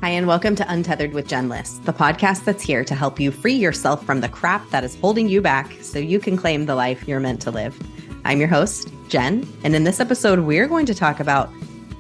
Hi, and welcome to Untethered with Jen Liss, the podcast that's here to help you free yourself from the crap that is holding you back so you can claim the life you're meant to live. I'm your host, Jen, and in this episode, we're going to talk about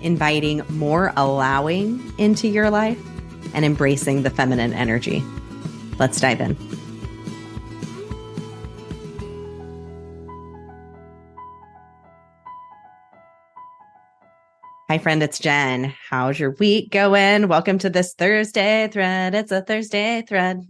inviting more allowing into your life and embracing the feminine energy. Let's dive in. Hi, friend, it's Jen. How's your week going? Welcome to this Thursday thread. It's a Thursday thread.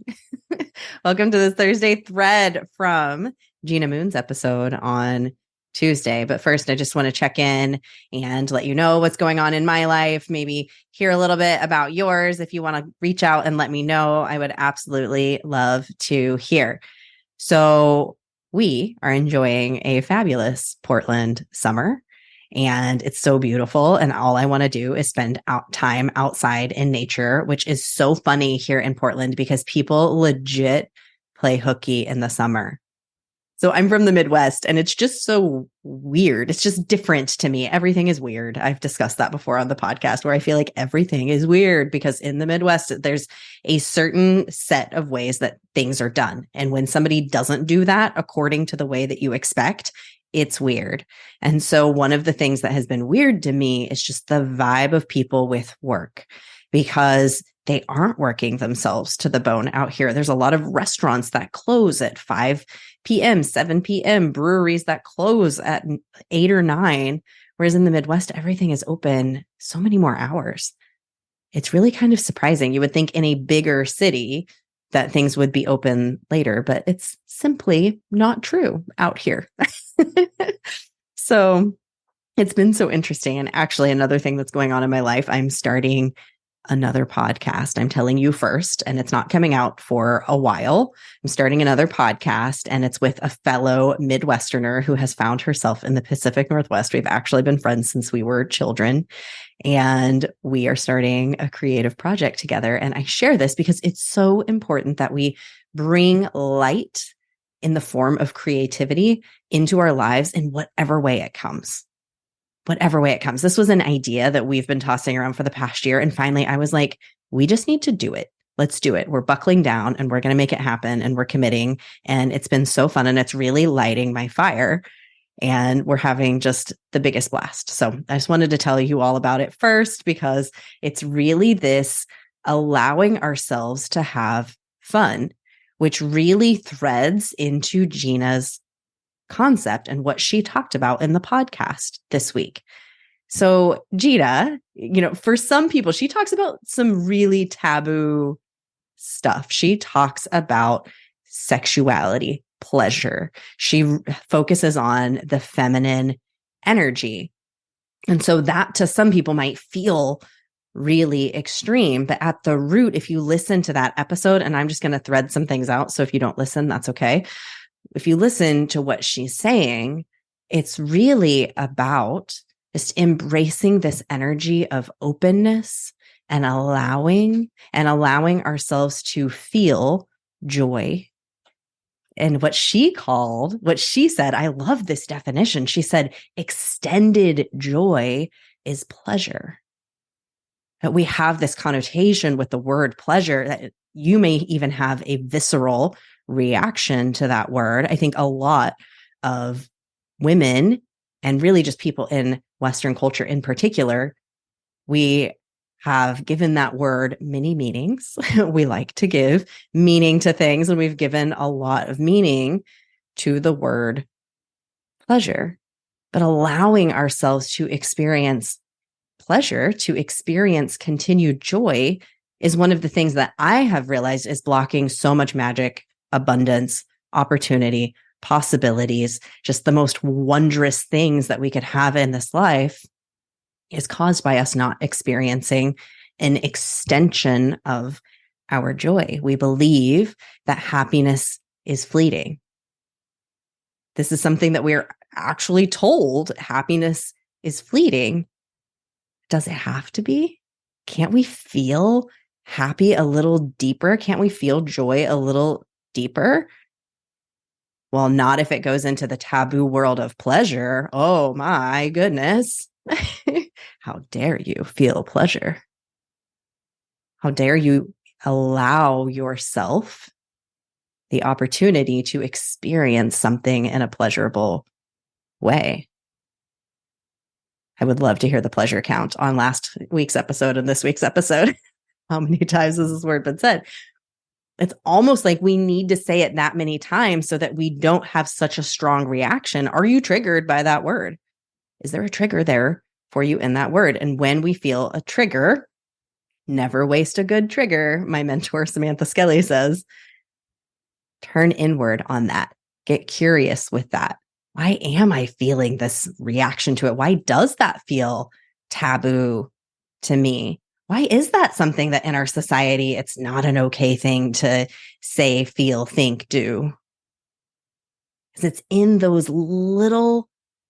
Welcome to this Thursday thread from Gina Moon's episode on Tuesday. But first, I just want to check in and let you know what's going on in my life, maybe hear a little bit about yours. If you want to reach out and let me know, I would absolutely love to hear. So we are enjoying a fabulous Portland summer. And it's so beautiful. And all I want to do is spend time outside in nature, which is so funny here in Portland because people legit play hooky in the summer. So I'm from the Midwest and it's just so weird. It's just different to me. Everything is weird. I've discussed that before on the podcast where I feel like everything is weird because in the Midwest, there's a certain set of ways that things are done. And when somebody doesn't do that according to the way that you expect, it's weird. And so one of the things that has been weird to me is just the vibe of people with work because they aren't working themselves to the bone out here. There's a lot of restaurants that close at 5 p.m., 7 p.m., breweries that close at 8 or 9, whereas in the Midwest, everything is open so many more hours. It's really kind of surprising. You would think in a bigger city that things would be open later, but it's simply not true out here. So it's been so interesting. And actually, another thing that's going on in my life, I'm starting another podcast. I'm telling you first, and it's not coming out for a while. I'm starting another podcast, and it's with a fellow Midwesterner who has found herself in the Pacific Northwest. We've actually been friends since we were children, and we are starting a creative project together. And I share this because it's so important that we bring light in the form of creativity into our lives in whatever way it comes. Whatever way it comes. This was an idea that we've been tossing around for the past year. And finally, I was like, we just need to do it. Let's do it. We're buckling down and we're going to make it happen and we're committing. And it's been so fun and it's really lighting my fire. And we're having just the biggest blast. So I just wanted to tell you all about it first because it's really this allowing ourselves to have fun, which really threads into Gina's concept and what she talked about in the podcast this week. So Gina, for some people, she talks about some really taboo stuff. She talks about sexuality, pleasure. She focuses on the feminine energy. And so that to some people might feel really extreme, but at the root, if you listen to that episode, and I'm just going to thread some things out. So if you don't listen, that's okay. If you listen to what she's saying, it's really about just embracing this energy of openness and allowing ourselves to feel joy. And what she said, I love this definition. She said, extended joy is pleasure. That we have this connotation with the word pleasure that you may even have a visceral reaction to that word. I think a lot of women and really just people in Western culture in particular, we have given that word many meanings. We like to give meaning to things, and we've given a lot of meaning to the word pleasure. But allowing ourselves to experience pleasure, to experience continued joy, is one of the things that I have realized is blocking so much magic, abundance, opportunity, possibilities, just the most wondrous things that we could have in this life is caused by us not experiencing an extension of our joy. We believe that happiness is fleeting. This is something that we're actually told happiness is fleeting. Does it have to be? Can't we feel happy a little deeper? Can't we feel joy a little deeper? Well, not if it goes into the taboo world of pleasure. Oh my goodness. How dare you feel pleasure? How dare you allow yourself the opportunity to experience something in a pleasurable way? I would love to hear the pleasure count on last week's episode and this week's episode. How many times has this word been said? It's almost like we need to say it that many times so that we don't have such a strong reaction. Are you triggered by that word? Is there a trigger there for you in that word? And when we feel a trigger, never waste a good trigger. My mentor, Samantha Skelly, says, turn inward on that. Get curious with that. Why am I feeling this reaction to it? Why does that feel taboo to me? Why is that something that in our society, it's not an okay thing to say, feel, think, do? Because it's in those little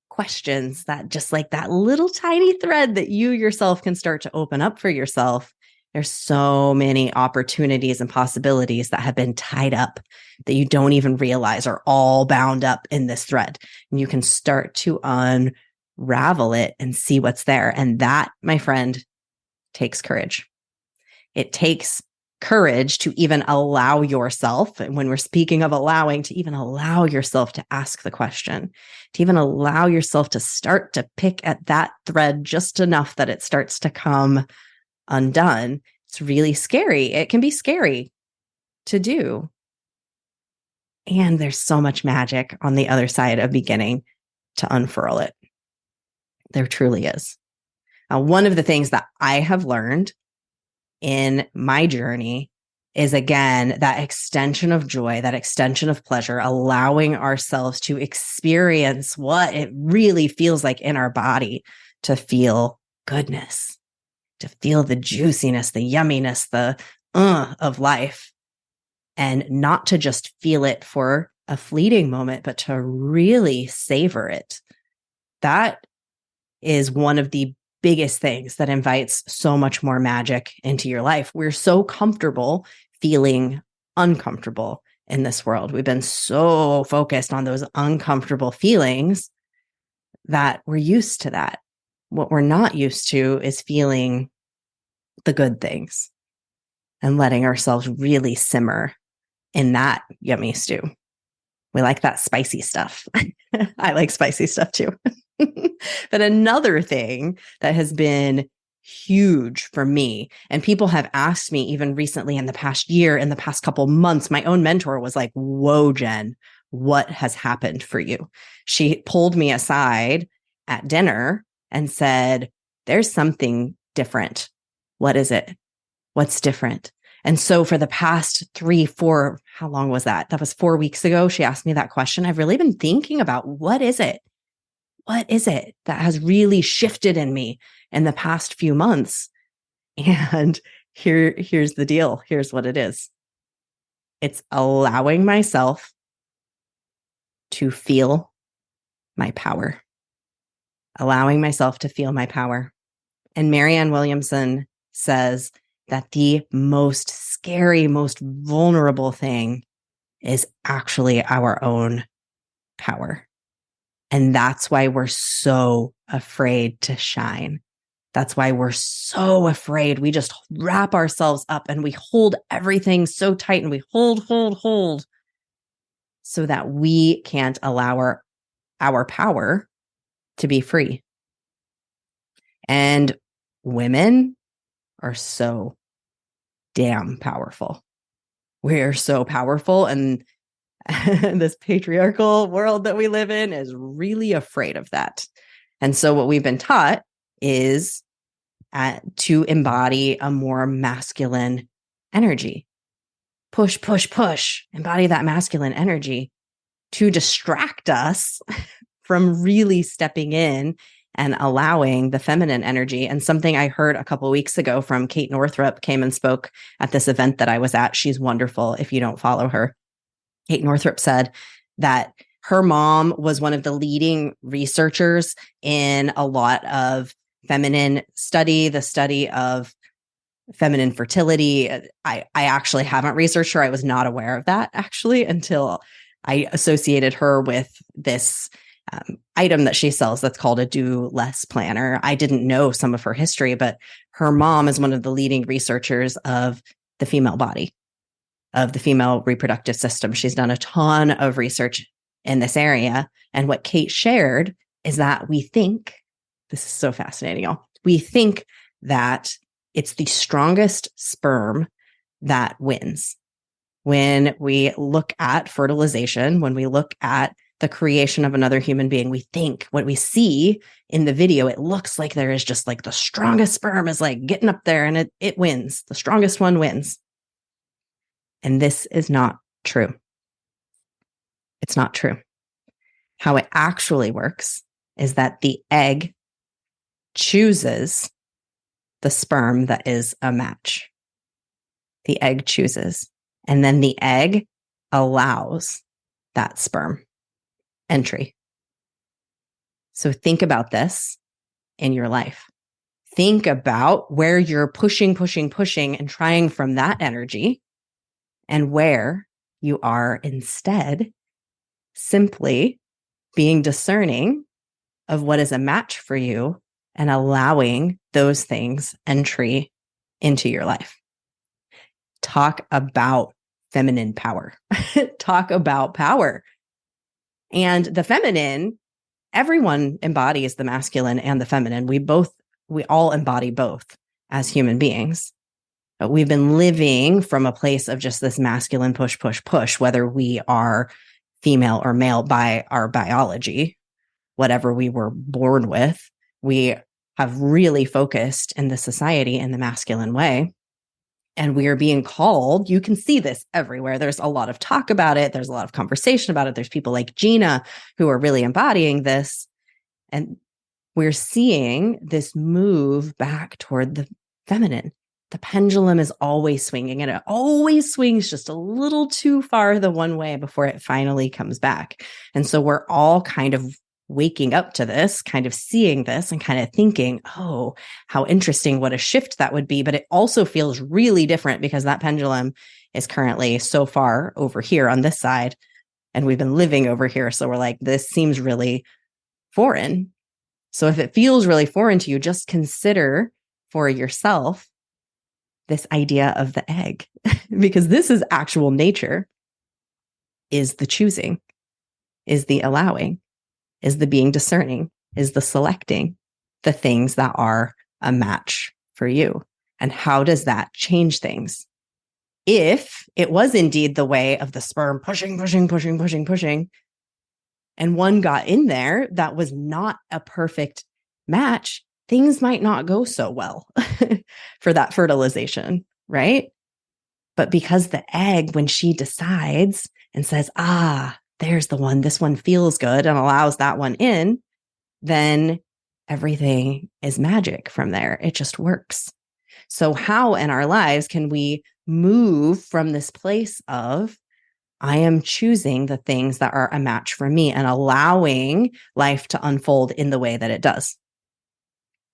questions that just like that little tiny thread that you yourself can start to open up for yourself. There's so many opportunities and possibilities that have been tied up that you don't even realize are all bound up in this thread. And you can start to unravel it and see what's there. And that, my friend, takes courage. It takes courage to even allow yourself, and when we're speaking of allowing, to even allow yourself to ask the question, to even allow yourself to start to pick at that thread just enough that it starts to come undone. It's really scary. It can be scary to do. And there's so much magic on the other side of beginning to unfurl it. There truly is. Now, one of the things that I have learned in my journey is, again, that extension of joy, that extension of pleasure, allowing ourselves to experience what it really feels like in our body, to feel goodness, to feel the juiciness, the yumminess, the of life, and not to just feel it for a fleeting moment, but to really savor it. That is one of the biggest things that invites so much more magic into your life. We're so comfortable feeling uncomfortable in this world. We've been so focused on those uncomfortable feelings that we're used to that. What we're not used to is feeling the good things and letting ourselves really simmer in that yummy stew. We like that spicy stuff. I like spicy stuff too. But another thing that has been huge for me, and people have asked me even recently in the past year, in the past couple months, my own mentor was like, whoa, Jen, what has happened for you? She pulled me aside at dinner and said, there's something different. What is it? What's different? And so for the past 3, 4, how long was that? That was 4 weeks ago. She asked me that question. I've really been thinking about what is it? What is it that has really shifted in me in the past few months? And here's the deal. Here's what it is. It's allowing myself to feel my power. Allowing myself to feel my power. And Marianne Williamson says that the most scary, most vulnerable thing is actually our own power. And that's why we're so afraid to shine. That's why we're so afraid. We just wrap ourselves up and we hold everything so tight and we hold so that we can't allow our power to be free. And women are so damn powerful. We're so powerful. And this patriarchal world that we live in is really afraid of that. And so what we've been taught is to embody a more masculine energy. Push, embody that masculine energy to distract us from really stepping in and allowing the feminine energy. And something I heard a couple of weeks ago from Kate Northrup, came and spoke at this event that I was at. She's wonderful if you don't follow her. Kate Northrup said that her mom was one of the leading researchers in a lot of feminine study, the study of feminine fertility. I actually haven't researched her. I was not aware of that actually until I associated her with this item that she sells that's called a do less planner. I didn't know some of her history, but her mom is one of the leading researchers of the female body, of the female reproductive system. She's done a ton of research in this area. And what Kate shared is that we think, this is so fascinating, y'all. We think that it's the strongest sperm that wins. When we look at fertilization, when we look at the creation of another human being, we think what we see in the video, it looks like there is just like the strongest sperm is like getting up there and it wins. The strongest one wins. And this is not true. It's not true. How it actually works is that the egg chooses the sperm that is a match. The egg chooses. And then the egg allows that sperm entry. So think about this in your life. Think about where you're pushing, and trying from that energy, and where you are instead simply being discerning of what is a match for you and allowing those things entry into your life. Talk about feminine power. Talk about power. And the feminine, everyone embodies the masculine and the feminine. We all embody both as human beings. But we've been living from a place of just this masculine push, whether we are female or male by our biology, whatever we were born with. We have really focused in the society in the masculine way. And we are being called, you can see this everywhere. There's a lot of talk about it. There's a lot of conversation about it. There's people like Gina who are really embodying this. And we're seeing this move back toward the feminine. The pendulum is always swinging, and it always swings just a little too far the one way before it finally comes back. And so we're all kind of waking up to this, kind of seeing this and kind of thinking, oh, how interesting, what a shift that would be. But it also feels really different because that pendulum is currently so far over here on this side, and we've been living over here. So we're like, this seems really foreign. So if it feels really foreign to you, just consider for yourself this idea of the egg, because this is actual nature, is the choosing, is the allowing, is the being discerning, is the selecting the things that are a match for you. And how does that change things? If it was indeed the way of the sperm pushing, and one got in there that was not a perfect match, things might not go so well for that fertilization, right? But because the egg, when she decides and says, there's the one, this one feels good, and allows that one in, then everything is magic from there. It just works. So how in our lives can we move from this place of, I am choosing the things that are a match for me and allowing life to unfold in the way that it does?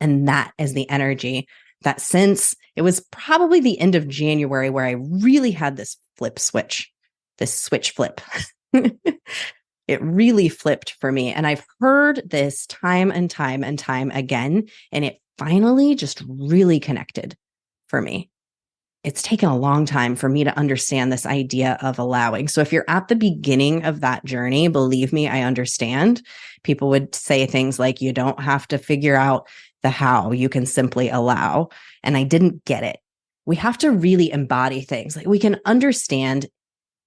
And that is the energy that, since it was probably the end of January where I really had this switch flip. It really flipped for me. And I've heard this time and time again, and it finally just really connected for me. It's taken a long time for me to understand this idea of allowing. So if you're at the beginning of that journey, believe me, I understand. People would say things like, you don't have to figure out the how, you can simply allow. And I didn't get it. We have to really embody things. Like, we can understand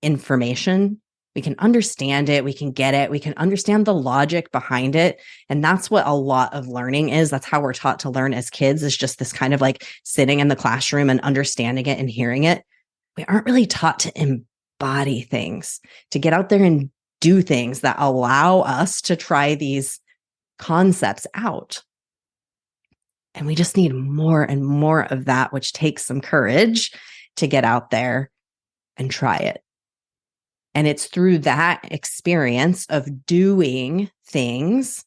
information, we can understand it, we can get it, we can understand the logic behind it. And that's what a lot of learning is. That's how we're taught to learn as kids, is just this kind of like sitting in the classroom and understanding it and hearing it. We aren't really taught to embody things, to get out there and do things that allow us to try these concepts out. And we just need more and more of that, which takes some courage to get out there and try it. And it's through that experience of doing things,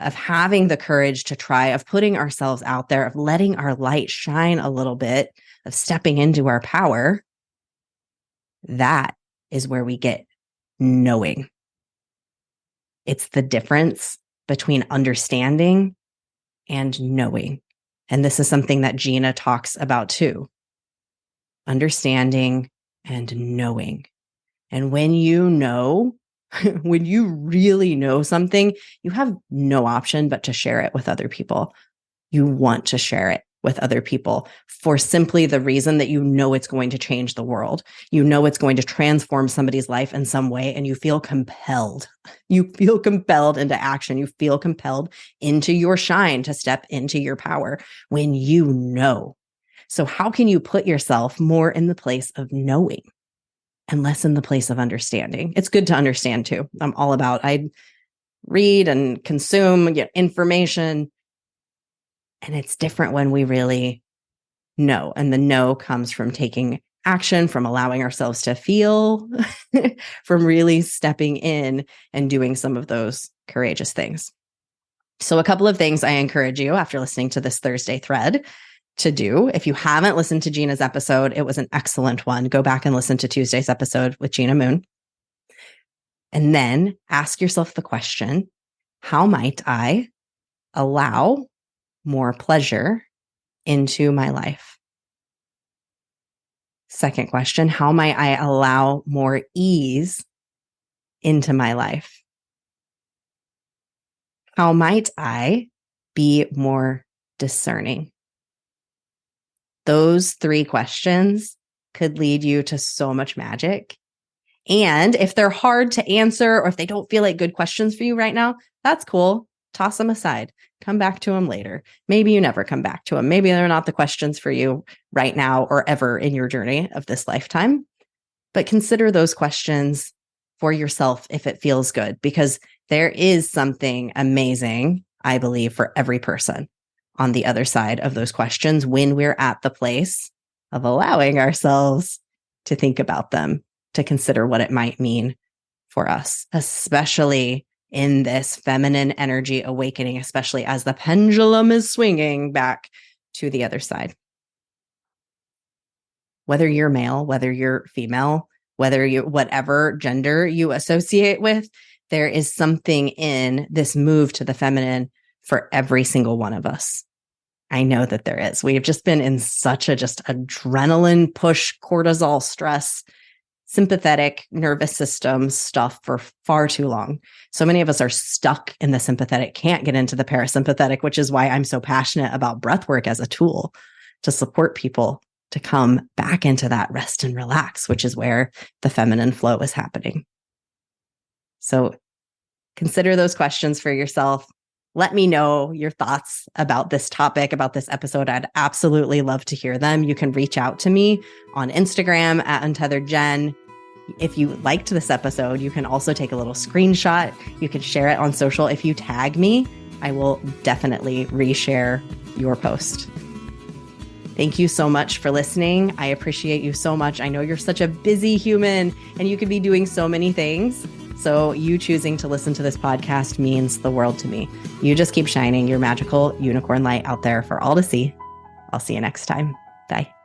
of having the courage to try, of putting ourselves out there, of letting our light shine a little bit, of stepping into our power, that is where we get knowing. It's the difference between understanding and knowing. And this is something that Gina talks about too. Understanding and knowing. And when you know, when you really know something, you have no option but to share it with other people. You want to share it with other people for simply the reason that you know it's going to change the world. You know it's going to transform somebody's life in some way, and you feel compelled. You feel compelled into action. You feel compelled into your shine to step into your power when you know. So how can you put yourself more in the place of knowing and less in the place of understanding? It's good to understand too. I'm all about, I read and consume information, and it's different when we really know. And the know comes from taking action, from allowing ourselves to feel, from really stepping in and doing some of those courageous things. So a couple of things I encourage you after listening to this Thursday thread to do. If you haven't listened to Gina's episode, it was an excellent one. Go back and listen to Tuesday's episode with Gina Moon. And then ask yourself the question, how might I allow more pleasure into my life? Second question, how might I allow more ease into my life? How might I be more discerning? Those three questions could lead you to so much magic. And if they're hard to answer, or if they don't feel like good questions for you right now, that's cool. Toss them aside. Come back to them later. Maybe you never come back to them. Maybe they're not the questions for you right now or ever in your journey of this lifetime. But consider those questions for yourself if it feels good, because there is something amazing, I believe, for every person on the other side of those questions when we're at the place of allowing ourselves to think about them, to consider what it might mean for us, especially in this feminine energy awakening, especially as the pendulum is swinging back to the other side. Whether you're male, whether you're female, whether you, whatever gender you associate with, there is something in this move to the feminine for every single one of us. I know that there is. We've just been in such a just adrenaline push, cortisol stress, sympathetic nervous system stuff for far too long. So many of us are stuck in the sympathetic, can't get into the parasympathetic, which is why I'm so passionate about breath work as a tool to support people to come back into that rest and relax, which is where the feminine flow is happening. So consider those questions for yourself. Let me know your thoughts about this topic, about this episode. I'd absolutely love to hear them. You can reach out to me on Instagram at untetheredjen. If you liked this episode, you can also take a little screenshot. You can share it on social. If you tag me, I will definitely reshare your post. Thank you so much for listening. I appreciate you so much. I know you're such a busy human and you could be doing so many things. So you choosing to listen to this podcast means the world to me. You just keep shining your magical unicorn light out there for all to see. I'll see you next time. Bye.